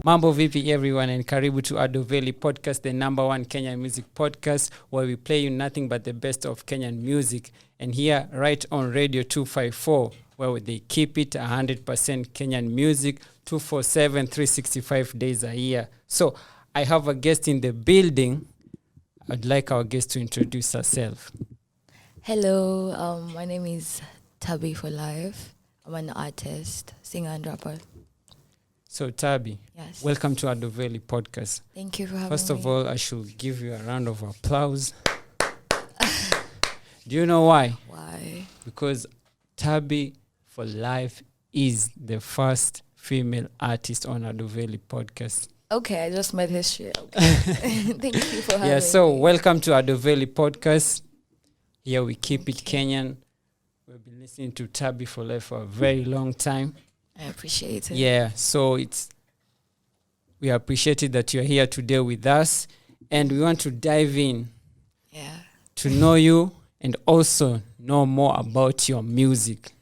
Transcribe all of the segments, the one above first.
Mambo vipi everyone, and karibu to Ado Veli Podcast, the number one Kenyan music podcast where we play you nothing but the best of Kenyan music. And here right on Radio 254 where they keep it 100% Kenyan music 247 365 days a year. So I have a guest in the building. I'd like our guest to introduce herself. Hello, my name is Tabbie For Life. I'm an artist, singer and rapper. So Tabbie, Yes. welcome to Ado Veli Podcast. Thank you for having me. First of all, I should give you a round of applause. Do you know why? Why? Because Tabbie For Life is the first female artist on Ado Veli Podcast. Okay, I just made history. Okay. Thank you for having me. Yeah, so welcome to Ado Veli Podcast. Here we keep it Kenyan. We've been listening to Tabbie For Life for a very long time. I appreciate it. Yeah, so we appreciate it that you're here today with us, and we want to dive in to know you and also know more about your music.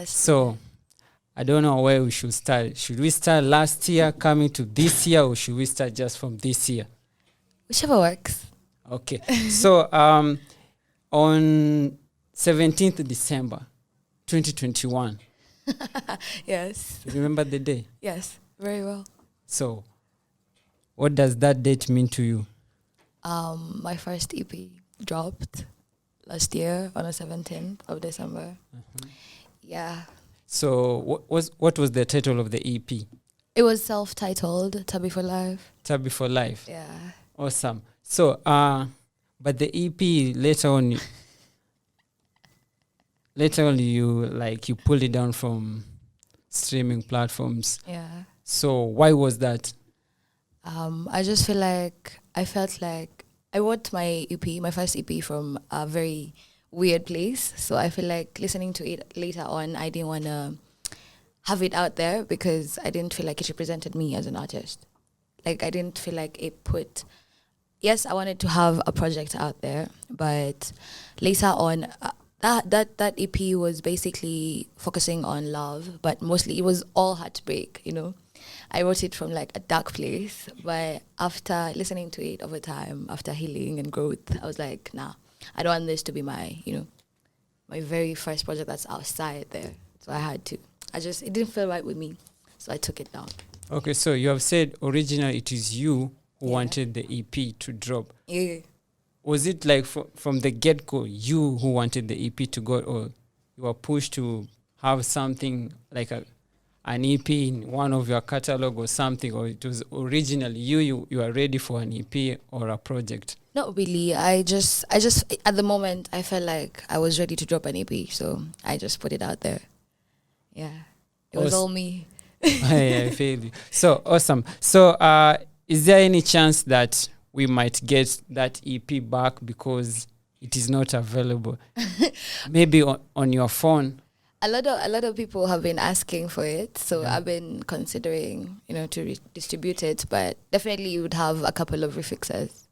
So I don't know where we should start. Should we start last year coming to this year, or should we start just from this year? Whichever works. Okay. So on 17th December 2021. Yes. You remember the day? Yes, very well. So what does that date mean to you? My first EP dropped last year on the 17th of December. Yeah. So what was the title of the EP? It was self-titled, Tabbie For Life. Tabbie For Life. Yeah. Awesome. So but the EP later on you pulled it down from streaming platforms. Yeah. So why was that? I just felt like I wrote my EP, my first EP, from a very weird place. So I feel like listening to it later on, I didn't want to have it out there because I didn't feel like it represented me as an artist. Like, I didn't feel like it put... Yes, I wanted to have a project out there, but later on... That EP was basically focusing on love, but mostly it was all heartbreak, you know. I wrote it from like a dark place, but after listening to it over time, after healing and growth, I was like, nah, I don't want this to be my very first project that's outside there. So I had to. It didn't feel right with me, so I took it down. Okay, so you have said originally it is you who wanted the EP to drop. Yeah. Was it like from the get-go, you who wanted the EP to go, or you were pushed to have something like an EP in one of your catalog or something, or it was originally you are ready for an EP or a project? Not really. I just at the moment I felt like I was ready to drop an EP, so I just put it out there. Yeah, it was all me. I feel you. So awesome. So is there any chance that we might get that EP back because it is not available? Maybe on your phone. A lot of people have been asking for it, so I've been considering, to distribute it, but definitely you would have a couple of refixes,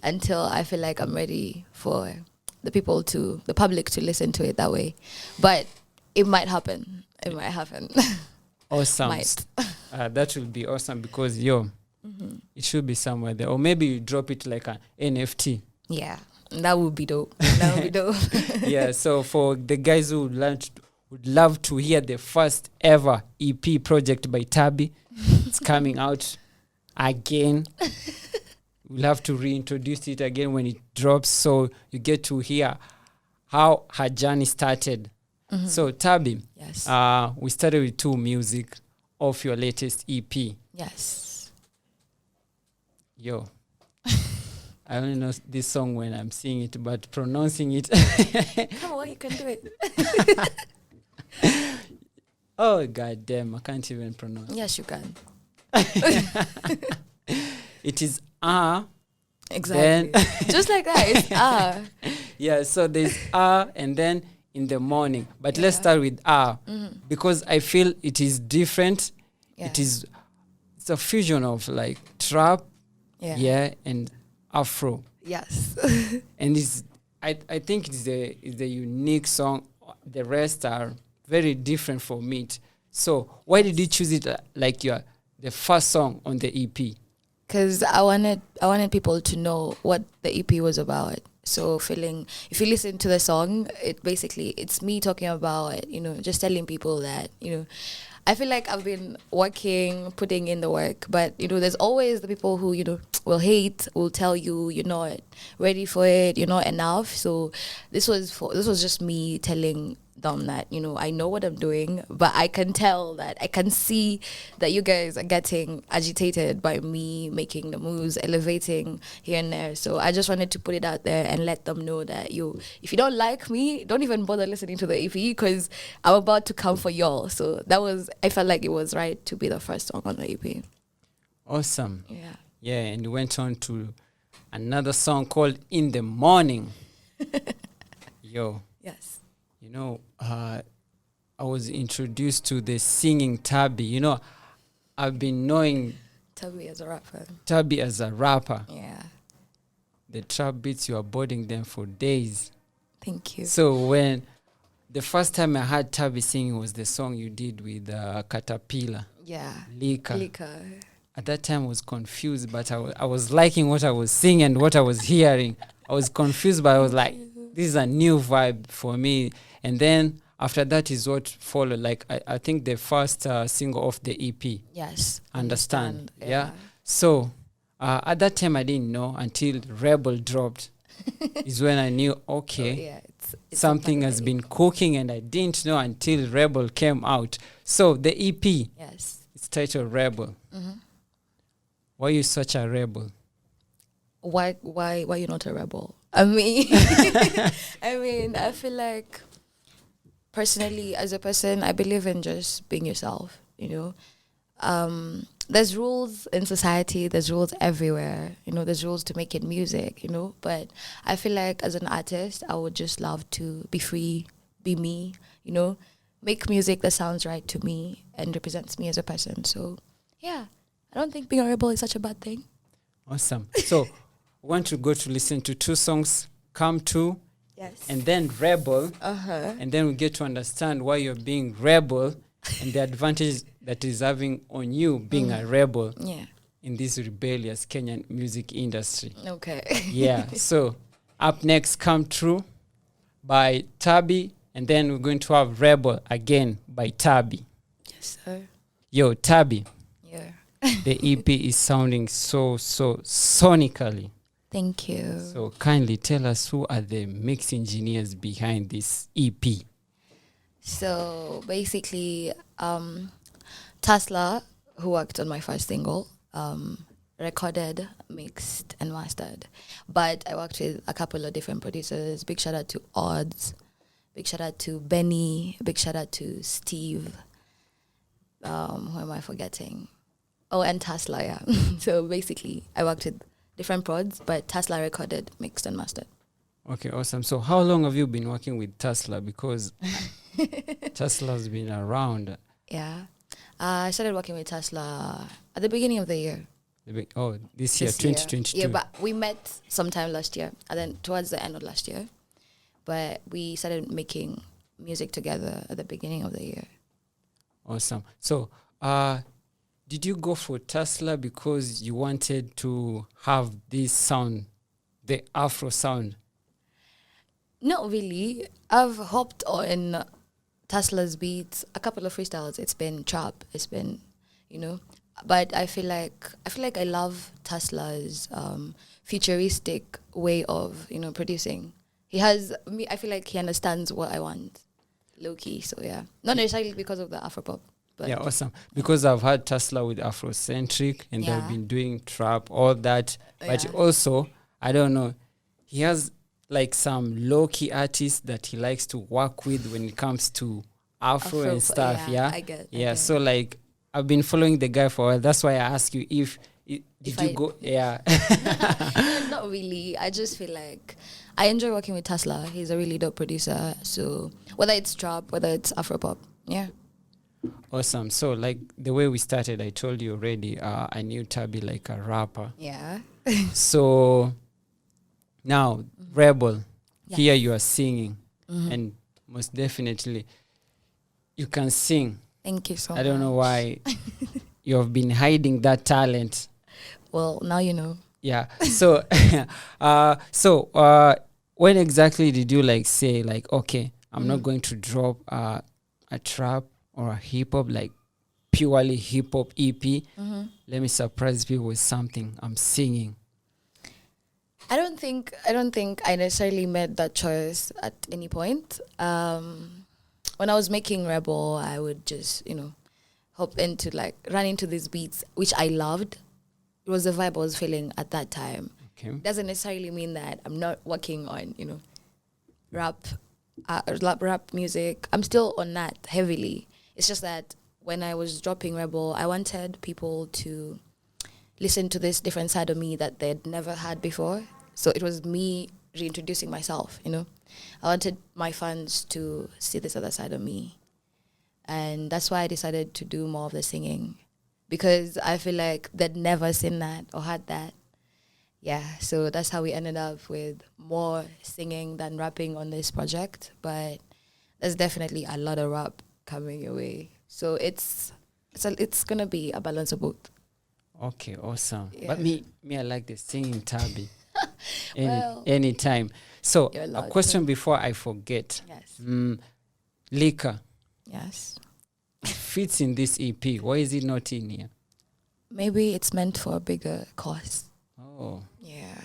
until I feel like I'm ready for the public to listen to it that way. But it might happen. It might happen. Awesome. That will be awesome because it should be somewhere there, or maybe you drop it like an NFT. Yeah, that would be dope. Yeah, so for the guys who would love to hear the first ever EP project by Tabbie, it's coming out again. We'll have to reintroduce it again when it drops, so you get to hear how her journey started. So Tabbie, yes, we started with 2 music of your latest EP. Yes. Yo, I only know this song when I'm singing it, but pronouncing it... Come on, you can do it. Oh, God damn, I can't even pronounce. Yes, you can. It is Exactly. Just like that, it's Yeah, so there's and then in the morning. But let's start with because I feel it is different. Yeah. It's a fusion of like trap, and Afro. Yes. And I think it's a unique song. The rest are very different from it. So why did you choose it like your the first song on the EP? Because I wanted people to know what the EP was about. So if you listen to the song, it's me talking about, just telling people that, I feel like I've been working, putting in the work, but there's always the people who will hate, will tell you you're not ready for it, you're not enough. So this was just me telling them that I know what I'm doing, but I can see that you guys are getting agitated by me making the moves, elevating here and there. So I just wanted to put it out there and let them know that if you don't like me, don't even bother listening to the EP, because I'm about to come for y'all. So I felt like it was right to be the first song on the EP. Awesome. Yeah, and you went on to another song called In the Morning. Yo. Yes. I was introduced to the singing Tabbie. I've been knowing Tabbie as a rapper. Yeah. The trap beats, you are boarding them for days. Thank you. So when the first time I heard Tabbie singing was the song you did with Caterpillar. Yeah. Lika. At that time I was confused, but I was liking what I was singing and what I was hearing. I was confused, but I was like, this is a new vibe for me. And then after that is what followed. Like I think the first single of the EP. Yes. Understand. Yeah. So at that time I didn't know until Rebel dropped. Is when I knew, okay, it's something has been cooking, and I didn't know until Rebel came out. So the EP, yes, it's titled Rebel. Mm-hmm. Why are you such a rebel? Why you're not a rebel? I mean, I feel like personally, as a person, I believe in just being yourself, There's rules in society, there's rules everywhere, there's rules to making music, but I feel like as an artist, I would just love to be free, be me, make music that sounds right to me and represents me as a person. So, yeah, I don't think being a rebel is such a bad thing. Awesome. So, we want to go to listen to two songs, Come To, yes, and then Rebel, and then we get to understand why you're being rebel and the advantage that is having on you being a rebel in this rebellious Kenyan music industry. Okay. Yeah. So up next, Come True by Tabbie, and then we're going to have Rebel again by Tabbie. Yes, sir. Yo, Tabbie. Yeah. The EP is sounding so sonically. Thank you. So kindly tell us who are the mix engineers behind this EP. So basically, Tesla, who worked on my first single, recorded, mixed, and mastered. But I worked with a couple of different producers. Big shout out to Odds. Big shout out to Benny. Big shout out to Steve. Who am I forgetting? Oh, and Tesla, yeah. So basically, I worked with different prods, but Tesla recorded, mixed, and mastered. Okay, awesome. So how long have you been working with Tesla? Because Tesla's been around. Yeah. I started working with Tesla at the beginning of the year. This year, 2022. Yeah, but we met sometime last year, and then towards the end of last year. But we started making music together at the beginning of the year. Awesome. So, did you go for Tesla because you wanted to have this sound, the Afro sound? Not really. I've hopped on Tesla's beats, a couple of freestyles. It's been trap. It's been, But I feel like I love Tesla's futuristic way of producing. I feel like he understands what I want, low key. So yeah, not necessarily because of the Afropop. But yeah, awesome. Because I've had Tesla with Afrocentric, and they've been doing trap, all that. But also, I don't know, he has like some low-key artists that he likes to work with when it comes to Afro and stuff. Yeah, I get. So like, I've been following the guy for a while. That's why I ask you if you go? Yeah. Not really. I just feel like I enjoy working with Tesla. He's a really dope producer. So whether it's trap, whether it's Afropop, yeah. Awesome. So like the way we started, I told you already, I knew Tabbie like a rapper. Yeah. So now, Rebel, here you are singing, and most definitely you can sing. Thank you so much. I don't know why you have been hiding that talent. Well, now you know. Yeah. So, when exactly did you like say like, okay, I'm not going to drop a trap or a hip hop, like purely hip hop EP. Let me surprise people with something I'm singing. I don't think I necessarily made that choice at any point. When I was making Rebel, I would just, hop into run into these beats, which I loved. It was the vibe I was feeling at that time. Okay. Doesn't necessarily mean that I'm not working on, rap music. I'm still on that heavily. It's just that when I was dropping Rebel, I wanted people to listen to this different side of me that they'd never had before. So it was me reintroducing myself, I wanted my fans to see this other side of me. And that's why I decided to do more of the singing, because I feel like they'd never seen that or had that. Yeah, so that's how we ended up with more singing than rapping on this project. But there's definitely a lot of rap coming your way. So it's gonna be a balance of both. Okay, awesome. Yeah. But me, I like the singing Tabbie. Anytime. So a question before I forget. Yes. Liquor Yes. fits in this EP. Why is it not in here? Maybe it's meant for a bigger cause. Oh, Yeah.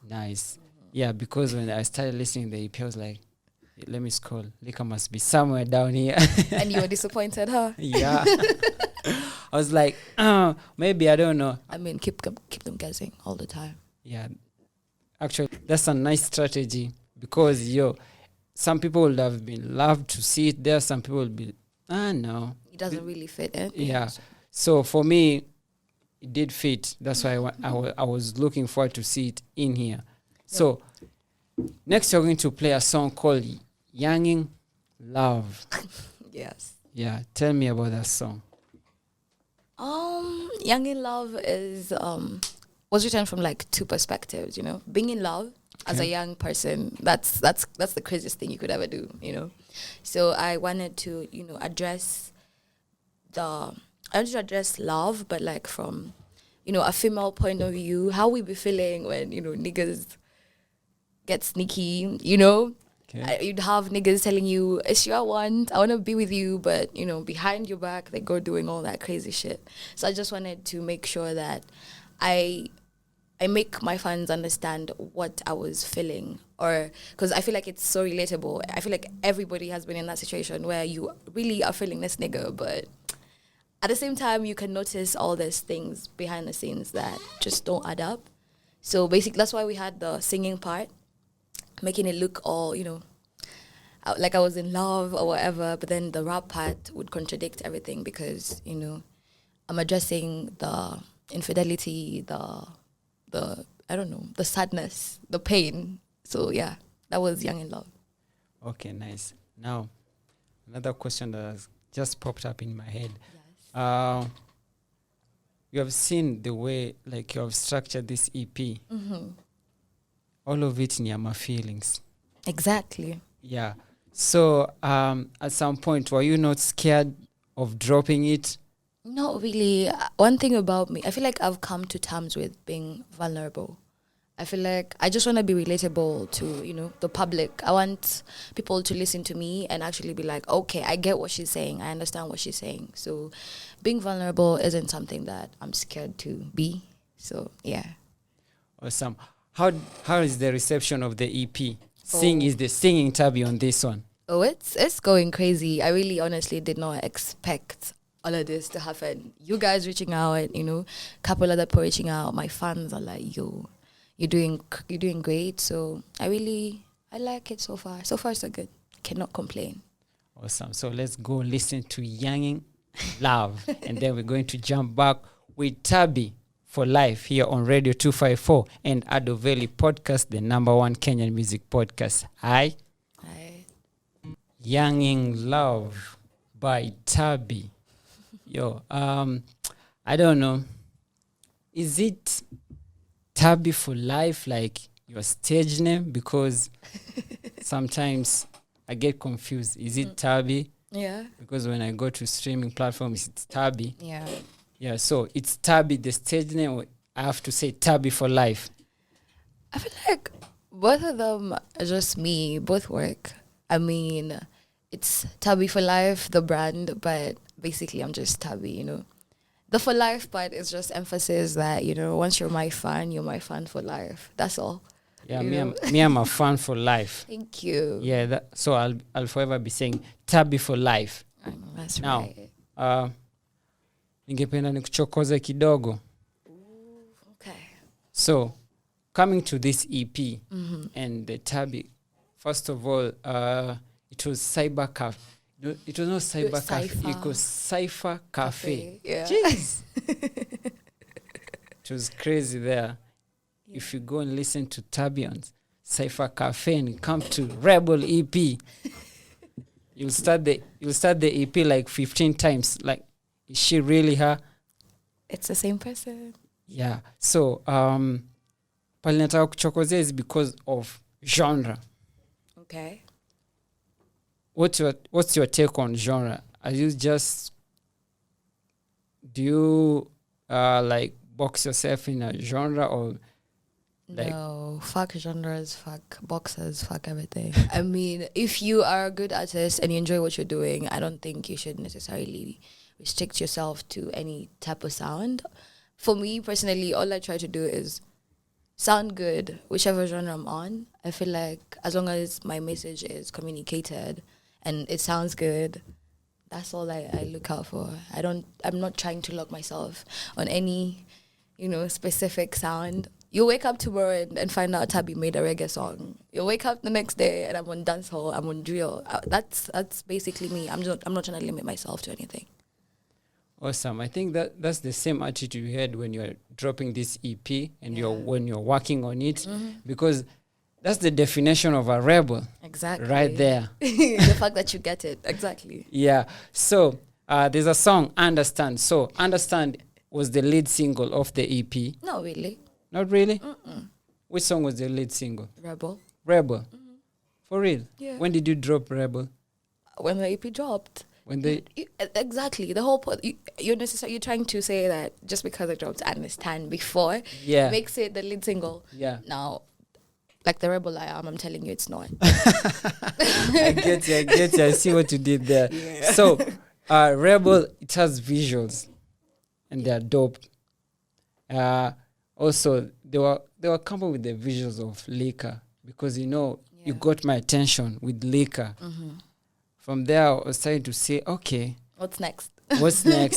nice. Yeah, because when I started listening to the EP, I was like, let me scroll. Liquor must be somewhere down here. And you were disappointed, huh? Yeah. I was like, maybe, I don't know. I mean, keep them guessing all the time. Yeah. Actually, that's a nice strategy because, some people would have been loved to see it there. Some people would be, no. It doesn't really fit in. Yeah. So for me, it did fit. That's why I was looking forward to see it in here. So next, you're going to play a song called Younging Love. Yes. Yeah. Tell me about that song. Young in Love is was written from two perspectives, Being in love as a young person, that's the craziest thing you could ever do, So I wanted to, address love, but from, a female point of view, how we be feeling when, niggas get sneaky, Okay. You'd have niggas telling you, it's your want, I want to be with you, but, behind your back, they go doing all that crazy shit. So I just wanted to make sure that I make my fans understand what I was feeling, or because I feel like it's so relatable. I feel like everybody has been in that situation where you really are feeling this nigga, but at the same time, you can notice all these things behind the scenes that just don't add up. So basically, that's why we had the singing part, making it look all, like I was in love or whatever, but then the rap part would contradict everything because, I'm addressing the infidelity, the sadness, the pain. So yeah, that was Young in Love. Okay, nice. Now, another question that has just popped up in my head. Yes. You have seen the way you have structured this EP. Mm-hmm. All of it near my feelings. Exactly. Yeah. So at some point, were you not scared of dropping it? Not really. One thing about me, I feel like I've come to terms with being vulnerable. I feel like I just want to be relatable to, the public. I want people to listen to me and actually be like, okay, I get what she's saying. I understand what she's saying. So being vulnerable isn't something that I'm scared to be. So, yeah. Awesome. How is the reception of the EP? Is the singing Tabbie on this one? Oh, it's going crazy. I really honestly did not expect all of this to happen. You guys reaching out, couple other people reaching out. My fans are like, yo, you're doing great. So I like it so far. So far so good. Cannot complain. Awesome. So let's go listen to Younging Love. And then we're going to jump back with Tabbie For Life here on Radio 254 and Ado Veli Podcast, the #1 Kenyan music podcast. Hi. Younging Love by Tabbie. Yo, I don't know. Is it Tabbie For Life, like your stage name? Because sometimes I get confused. Is it Tabbie? Yeah. Because when I go to streaming platforms, it's Tabbie. Yeah. Yeah, so it's Tabbie, the stage name. Or I have to say Tabbie for Life. I feel like both of them are just me. Both work. I mean, it's Tabbie for Life, the brand, but basically I'm just Tabbie, you know. The for life part is just emphasis that, you know, once you're my fan, you're my fan for life. That's all. Yeah, I'm a fan for life. Thank you. Yeah, so I'll forever be saying Tabbie for Life. That's Now, right. ningependa nikuchokoze kidogo. Okay. So, coming to this EP and the Tabbie, first of all, it was Cyber Cafe. No, it was not Cyber Cafe. It was Cypher Cafe. Yeah. Jeez. It was crazy there. Yeah. If you go and listen to Tabbie on Cypher Cafe and come to Rebel EP, you'll start the EP like 15 times. Like, is she really her? It's the same person. Yeah. So, pale nataka kuchokozea is because of genre. Okay. What's your take on genre? Do you like box yourself in a genre or like? No, fuck genres, fuck boxes, fuck everything. I mean, if you are a good artist and you enjoy what you're doing, I don't think you should necessarily restrict yourself to any type of sound. For me personally, all I try to do is sound good, whichever genre I'm on. I feel like as long as my message is communicated and it sounds good, that's all I look out for. I'm not trying to lock myself on any, you know, specific sound. You'll wake up tomorrow and find out Tabbie made a reggae song. You'll wake up the next day and I'm on dancehall, I'm on drill. That's basically me. I'm not trying to limit myself to anything. Awesome. I think that's the same attitude you had when you're dropping this EP and when you're working on it, because that's the definition of a rebel. Exactly. Right there. The fact that you get it. Exactly. Yeah. So there's a song, Understand. So Understand was the lead single of the EP. Not really. Not really? Mm-mm. Which song was the lead single? Rebel. For real? Yeah. When did you drop Rebel? When the EP dropped. Exactly. The whole point, you're trying to say that just because I dropped Understand before makes it the lead single. Yeah. Now, like the rebel I'm telling you it's not. I get you. I see what you did there. Yeah. So, Rebel, it has visuals and they're dope. Also, they were coming with the visuals of Liquor because, you know, you got my attention with Liquor. Mm-hmm. From there, I was trying to say, okay, what's next?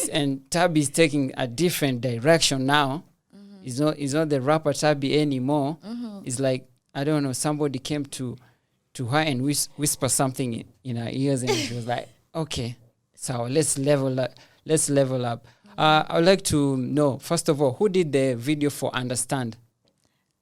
And Tabbie's taking a different direction now. Mm-hmm. It's not the rapper Tabbie anymore. Mm-hmm. It's like, I don't know, somebody came to her and whisper something in her ears, and she was like, okay, so let's level up. I would like to know, first of all, who did the video for Understand?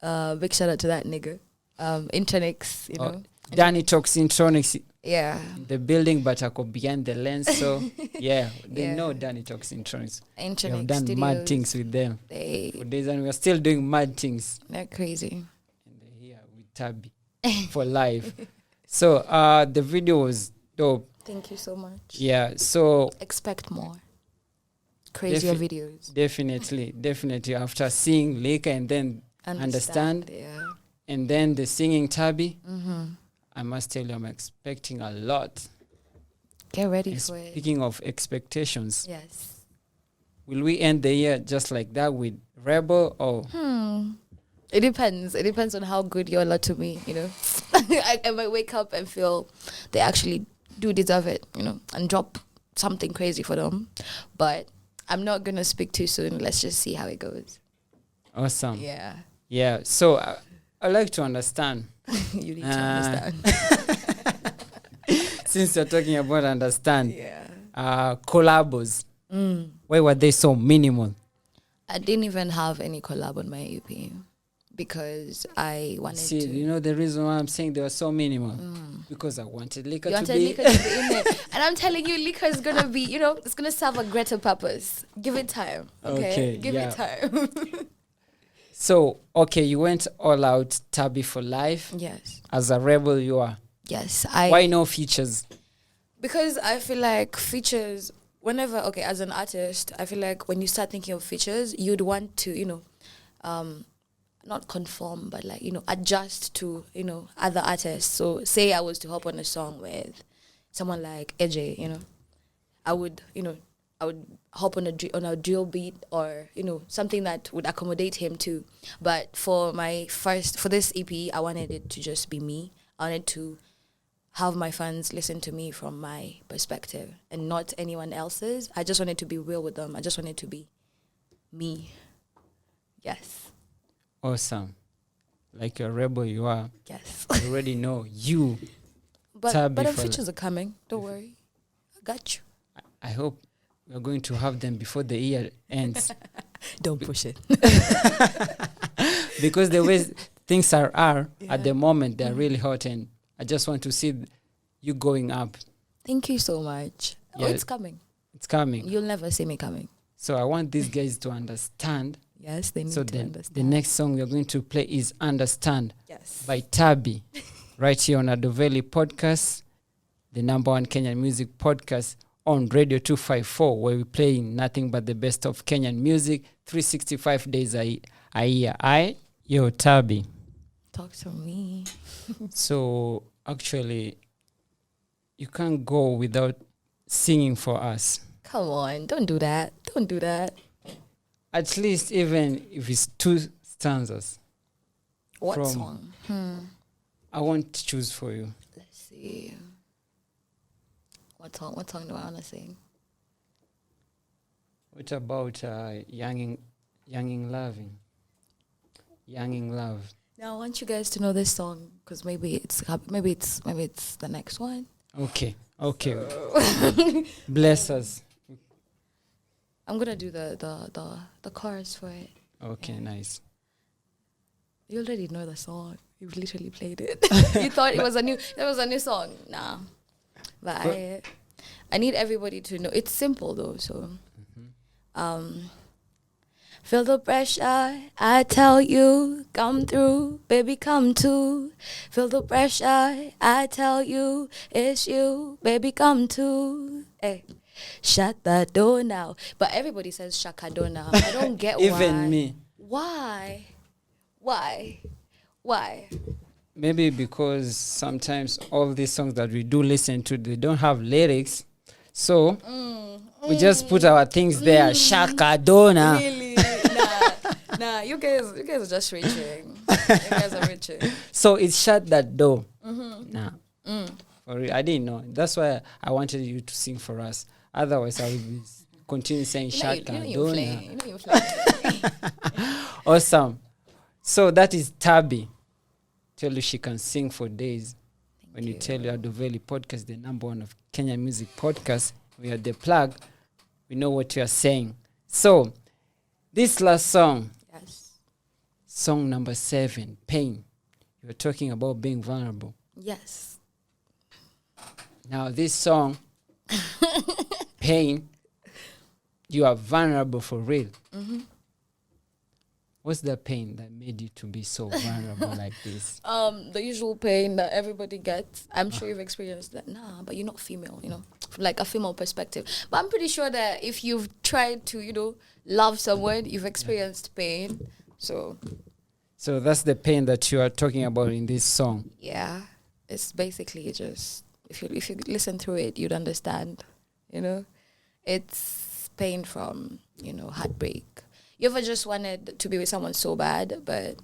Big shout out to that nigga. Intronix, you know. Danny talks Intronix. Yeah. The building, but I go behind the lens. So, yeah, they know Danny talks Intronix. We have done Studios. mad things with them. For days, and we're still doing mad things. They're crazy. And they're here with Tabbie for life. So, the video was dope. Thank you so much. Yeah, so... expect more. Crazier videos. Definitely. After seeing Leka and then Understand yeah. And then the singing Tabbie, I must tell you, I'm expecting a lot. Get ready for it. Speaking of expectations, yes. Will we end the year just like that with Rebel or? It depends. It depends on how good your lot to me, you know. I might wake up and feel they actually do deserve it, you know, and drop something crazy for them. But I'm not going to speak too soon. Let's just see how it goes. Awesome. Yeah. So I'd like to understand. You need to understand. Since you're talking about Understand. Yeah. Collabos. Why were they so minimal? I didn't even have any collab on my EP because I wanted to. See, you know the reason why I'm saying they were so minimal? Because I wanted Lika to be in there. And I'm telling you, Lika is going to be, you know, it's going to serve a greater purpose. Give it time. Okay? Give it time. So, you went all out Tabbie for Life. Yes. As a rebel, you are. Yes. Why no features? Because I feel like features whenever, okay, as an artist, I feel like when you start thinking of features, you'd want to, not conform, but like, adjust to, other artists. So say I was to hop on a song with someone like AJ, I would hop on a drill beat or, something that would accommodate him too. But for this EP, I wanted it to just be me. I wanted to have my fans listen to me from my perspective and not anyone else's. I just wanted to be real with them. I just wanted to be me. Yes. Awesome. Like a rebel you are. Yes. I already know you. But Tabbie the For features are coming. Don't worry. I got you. I hope we're going to have them before the year ends. Don't push it. Because the way things are at the moment, they're really hot, and I just want to see you going up. Thank you so much. Yeah, Oh, it's coming. It's coming. You'll never see me coming. So I want these guys to understand. Yes, they need So to understand. the next song we're going to play is Understand Yes. by Tabbie, right here on Ado Veli Podcast, the number one Kenyan music podcast on Radio 254, where we play nothing but the best of Kenyan music 365 days a year. Yo, Tabbie. Talk to me. So actually, you can't go without singing for us. Come on, don't do that. Don't do that. At least even if it's 2 stanzas. What From- song? I want to choose for you. Let's see. What song do I want to sing? What about Young in Loving? Young in Love. Now I want you guys to know this song because maybe it's the next one. Okay. Bless us. I'm gonna do the chorus for it. Okay, nice. You already know the song. You've literally played it. You thought it was a new song. Nah. But I need everybody to know. It's simple though, so feel the pressure, I tell you, come through, baby, come too. Feel the pressure, I tell you, it's you, baby, come too. Hey, shut the door now. But everybody says shaka door now. I don't get why. Even me. Why? Maybe because sometimes all these songs that we do listen to, they don't have lyrics. So we just put our things there. Shaka Dona. Really? Nah. You guys are just reaching. You guys are reaching. So it's shut that door. Nah. For real, I didn't know. That's why I wanted you to sing for us. Otherwise, I would be continue saying Shaka Dona. You know you're playing. Awesome. So that is Tabbie. Tell you she can sing for days. When you tell you Ado Veli Podcast, the number one of Kenya music podcast, we are the plug. We know what you are saying. So, this last song, Yes. song number 7, Pain. You were talking about being vulnerable. Yes. Now, this song, Pain, you are vulnerable for real. What's the pain that made you to be so vulnerable like this? The usual pain that everybody gets. I'm sure you've experienced that. Nah, but you're not female, from like a female perspective. But I'm pretty sure that if you've tried to, love someone, you've experienced pain. So that's the pain that you are talking about in this song. yeah, it's basically just if you listen through it, you'd understand. It's pain from heartbreak. You ever just wanted to be with someone so bad, but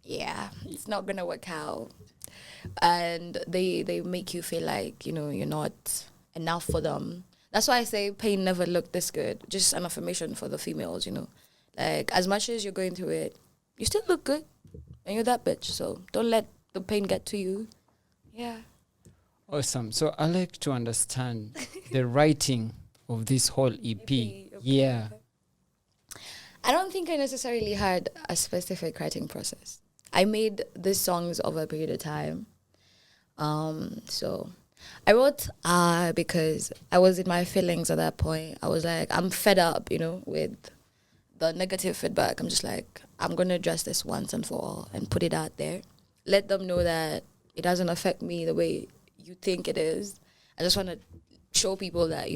yeah, it's not gonna work out, and they make you feel like you're not enough for them. That's why I say pain never looked this good. Just an affirmation for the females, like as much as you're going through it, you still look good, and you're that bitch. So don't let the pain get to you. Yeah. Awesome. So I like to understand the writing of this whole EP. Yeah. I don't think I necessarily had a specific writing process. I made these songs over a period of time. So I wrote because I was in my feelings at that point. I was like, I'm fed up, with the negative feedback. I'm just like, I'm going to address this once and for all and put it out there. Let them know that it doesn't affect me the way you think it is. I just want to show people that,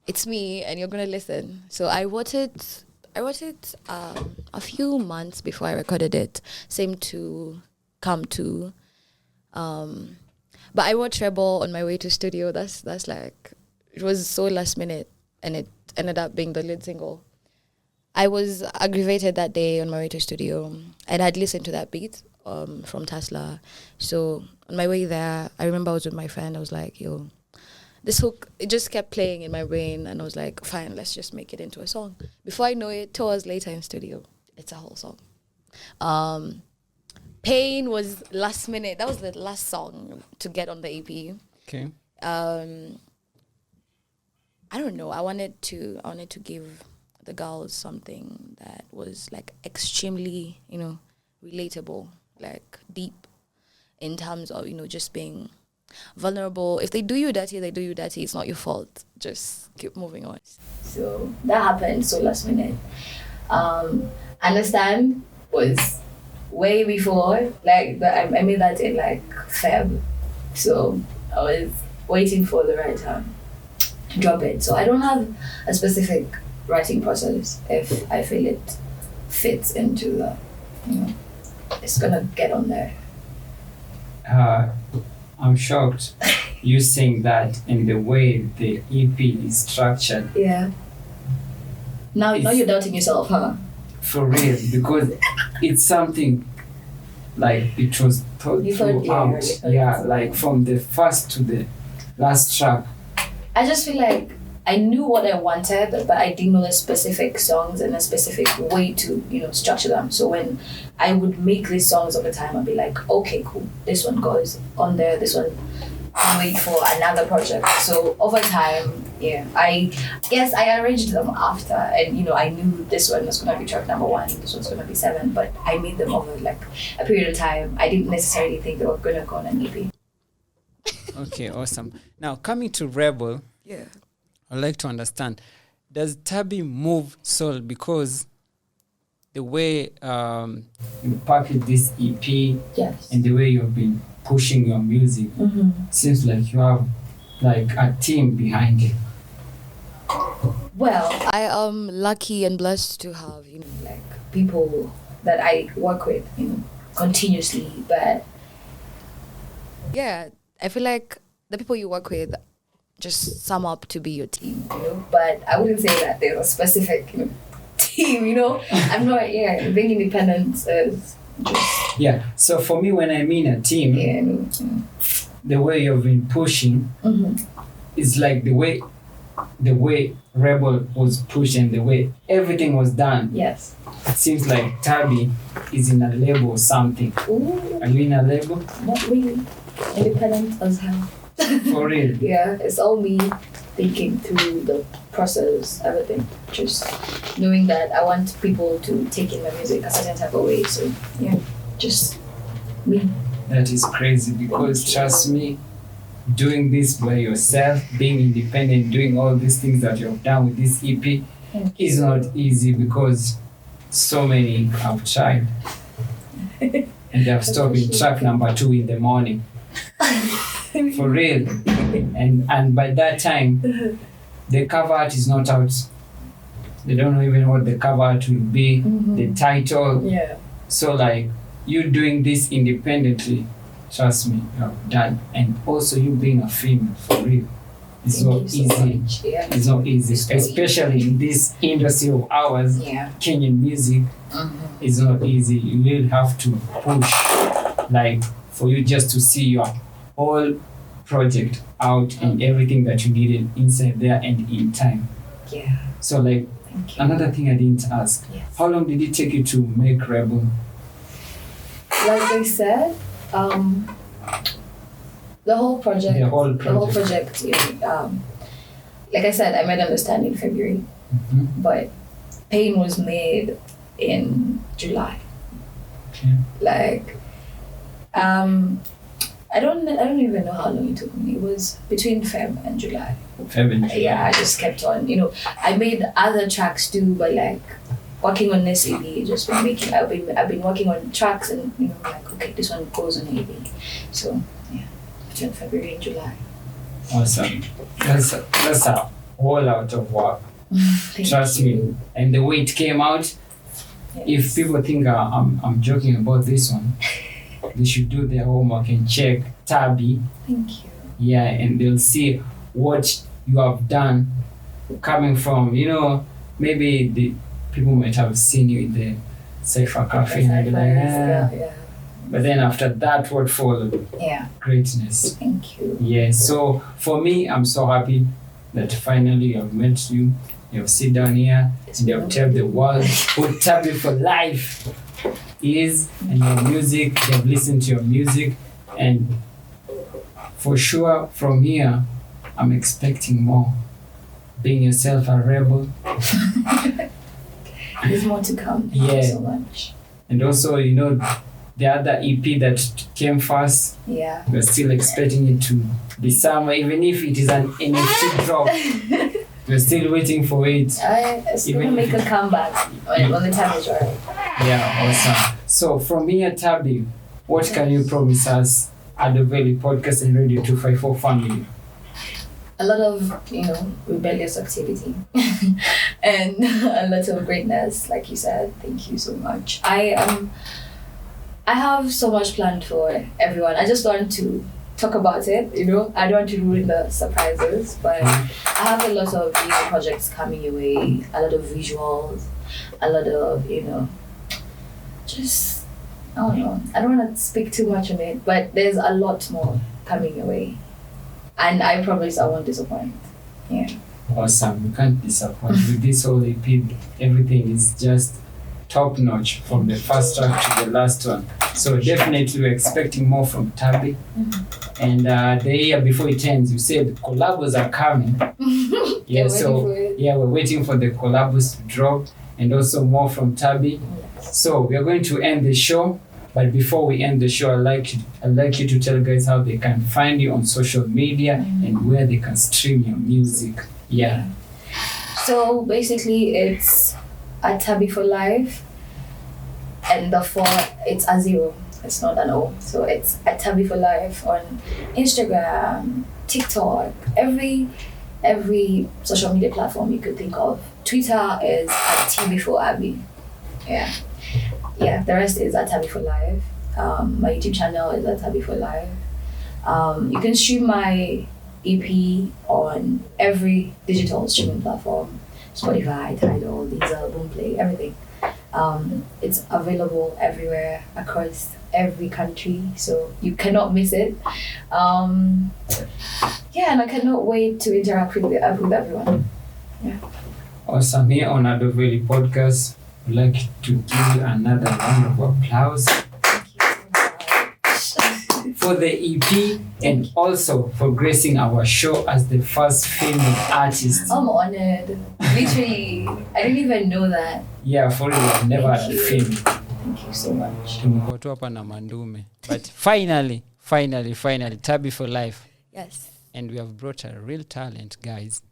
it's me and you're gonna listen. So I wrote it a few months before I recorded it. Same to Come To. But I wrote Rebel on my way to studio. That's like, it was so last minute, and it ended up being the lead single. I was aggravated that day on my way to studio, and I'd listened to that beat from Tesla. So on my way there, I remember I was with my friend. I was like, yo, this hook, it just kept playing in my brain, and I was like, fine, let's just make it into a song. Before I know it, 2 hours later in studio, it's a whole song. Pain was last minute. That was the last song to get on the EP. Okay. I don't know. I wanted to give the girls something that was like extremely, relatable, like deep, in terms of, just being vulnerable. If they do you dirty, they do you dirty. It's not your fault. Just keep moving on. So that happened so last minute. Understand was way before, like, I made that in like Feb. So I was waiting for the right time to drop it. So I don't have a specific writing process. If I feel it fits into the, it's gonna get on there. I'm shocked you saying that in the way the EP is structured. Yeah. Now you're doubting yourself, huh? For real, because it's something like it was thought throughout. Yeah, like from the first to the last track. I just feel like I knew what I wanted, but I didn't know the specific songs and a specific way to, structure them. So when I would make these songs over time, I'd be like, okay, cool. This one goes on there. This one, I'll wait for another project. So over time, yeah, I guess I arranged them after, and I knew this one was gonna be track number 1, this one's gonna be 7, but I made them over like a period of time. I didn't necessarily think they were gonna go on an EP. Okay, awesome. Now coming to Rebel, yeah, I'd like to understand, does Tabbie move soul because the way you package this EP, yes, and the way you've been pushing your music, seems like you have like a team behind it? Well, I am lucky and blessed to have, like people that I work with, continuously. But yeah, I feel like the people you work with just sum up to be your team, But I wouldn't say that there's a specific, team, I'm not, being independent is just... Yeah, so for me, when I mean a team, the way you've been pushing is like the way Rebel was pushed and the way everything was done. Yes. It seems like Tabbie is in a label or something. Ooh. Are you in a label? Not really. Independent as hell. For real? Yeah, it's all me thinking through the process, everything. Just knowing that I want people to take in my music a certain type of way. So, yeah, just me. That is crazy because trust me, doing this by yourself, being independent, doing all these things that you've done with this EP is not easy because so many have tried and they have stopped in track number 2 in the morning. For real. And by that time, the cover art is not out. They don't know even what the cover art will be, the title. Yeah. So like, you doing this independently, trust me, you have done. And also you being a female, for real. It's not easy. Yeah. It's not easy, especially in this industry of ours. Yeah. Kenyan music is not easy. You will have to push, like, for you just to see your whole project out and everything that you needed inside there and in time. Yeah. So like, another thing I didn't ask, how long did it take you to make Rebel? Like I said, the whole project, like I said, I made Understand in February, but Pain was made in July. Okay. Like, I don't even know how long it took me. It was between Feb and July. Yeah, I just kept on. I made other tracks too, but like working on this EP, just been making. I've been working on tracks and like, okay, this one goes on EP. So yeah, between February and July. Awesome. That's a whole lot of work. Trust me. And the way it came out, if people think I'm joking about this one, they should do their homework and check Tabbie. Thank you. Yeah, and they'll see what you have done coming from, maybe the people might have seen you in the Cypher Cafe and be like, yeah. But then after that, what followed? Yeah. Greatness. Thank you. Yeah, so for me, I'm so happy that finally I've met you. You've sit down here and you've told the world what Tabbie For Life is and your music. They've listened to your music, and for sure from here, I'm expecting more. Being yourself a rebel. There's more to come. Thank you so much. And also, the other EP that came first, yeah, we're still expecting it to be summer, even if it is an NFT drop. We're still waiting for it. It's going to make a comeback when the time is right. Yeah, awesome. So from here, Tabbie, what can you promise us at the Veli Podcast and Radio 254 family? A lot of, rebellious activity and a lot of greatness, like you said. Thank you so much. I have so much planned for everyone. I just want to talk about it, I don't want to ruin the surprises, but I have a lot of projects coming your way, a lot of visuals, a lot of, just, I don't know. I don't want to speak too much on it, but there's a lot more coming your way. And I promise I won't disappoint. Yeah. Awesome. You can't disappoint. With this whole EP, everything is just top notch from the first track to the last one. So definitely we're expecting more from Tabbie. Mm-hmm. And the year before it ends, you said collabs are coming. Yeah, we're waiting for the collabs to drop and also more from Tabbie. Yes. So we are going to end the show. But before we end the show, I'd like you to tell guys how they can find you on social media and where they can stream your music. Yeah. So basically, it's at Tabbie For Life, and the 4, it's a 0. It's not an O. So it's at Tabbie For Life on Instagram, TikTok, every social media platform you could think of. Twitter is at TB4Abby. Yeah, the rest is at Tabbie For Life. My YouTube channel is at Tabbie For Life. You can stream my EP on every digital streaming platform. Spotify, Tidal, Deezer, Boomplay, everything. It's available everywhere across every country, so you cannot miss it. And I cannot wait to interact with everyone. Yeah. Awesome. Here on Ado Veli Podcast, I'd like to give you another round of applause. Thank you so much. For the EP and also for gracing our show as the first female artist. I'm honored. Literally, I didn't even know that. Yeah, for real, I've never had a female. Thank you so much. Tumekuwa hapa na mandume. But finally, Tabbie For Life. Yes. And we have brought a real talent, guys.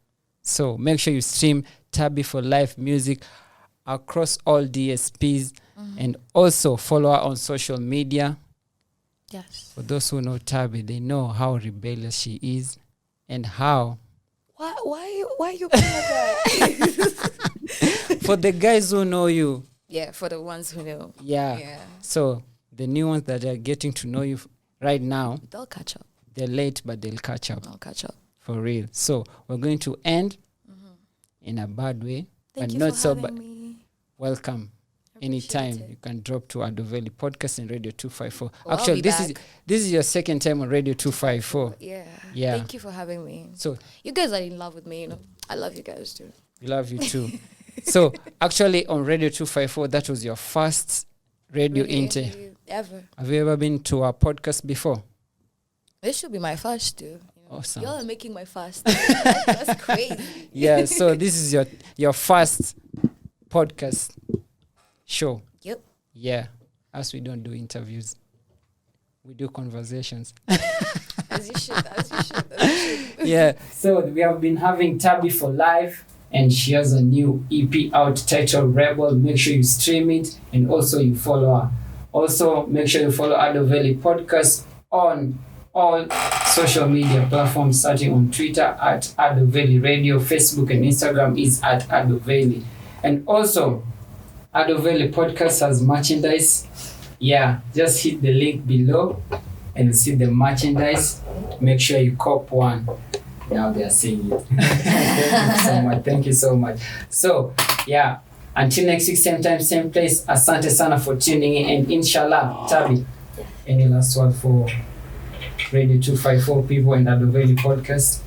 So make sure you stream Tabbie For Life music across all DSPs and also follow her on social media. Yes. For those who know Tabbie, they know how rebellious she is and how. Why you being like that? For the guys who know you. Yeah, for the ones who know. Yeah. So the new ones that are getting to know you right now, they'll catch up. They're late, but they'll catch up. I'll catch up. For real. So we're going to end in a bad way, Thank but you not for so having bad. me. Welcome. Anytime it. you can drop to Ado Veli Podcast and Radio 254. Well, Actually, I'll be this is your second time on Radio 254. Yeah. Thank you for having me. So you guys are in love with me, I love you guys too. We love you too. So actually on Radio 254, that was your first radio interview ever. Have you ever been to a podcast before? This should be my first too. Awesome. Y'all are making my first. That's crazy. Yeah, so this is your first podcast show. Yep. Yeah. As we don't do interviews, we do conversations. As you should. Yeah. So we have been having Tabbie For Life, and she has a new EP out titled Rebel. Make sure you stream it and also you follow her. Also, make sure you follow Ado Veli Podcast on all social media platforms, starting on Twitter at Ado Veli Radio, Facebook and Instagram is at Ado Veli. And also, Ado Veli Podcast has merchandise. Yeah, just hit the link below and you see the merchandise. Make sure you cop one. Now they are saying it. Thank you so much. So, yeah, until next week, same time, same place. Asante sana for tuning in. And inshallah, Tabbie, any last word for Radio 254 people and Ado Veli Podcast?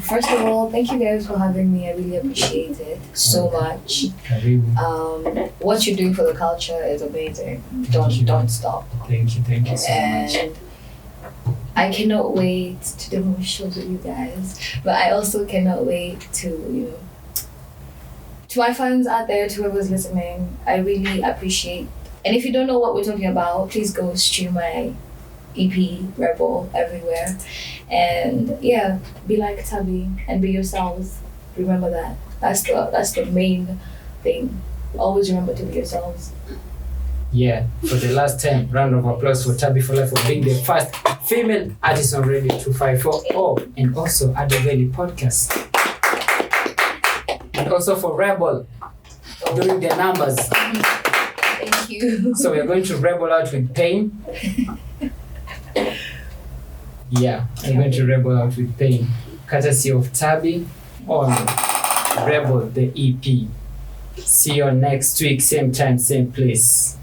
First of all, thank you guys for having me. I really appreciate it so much. What you're doing for the culture is amazing. Don't stop. Thank you so much. And I cannot wait to do more shows with you guys. But I also cannot wait to, to my fans out there, to whoever's listening, I really appreciate. And if you don't know what we're talking about, please go stream my EP, Rebel, everywhere. And yeah, be like Tabbie and be yourselves. Remember that. That's the main thing. Always remember to be yourselves. Yeah, for the last time, round of applause for Tabbie For Life for being the first female artist on Radio 254. Oh, and also Ado Veli Podcast. And also for Rebel, doing their numbers. Thank you. So we're going to rebel out with pain. Yeah, I'm going to rebel out with pain. Courtesy of Tabbie on Rebel, the EP. See you next week, same time, same place.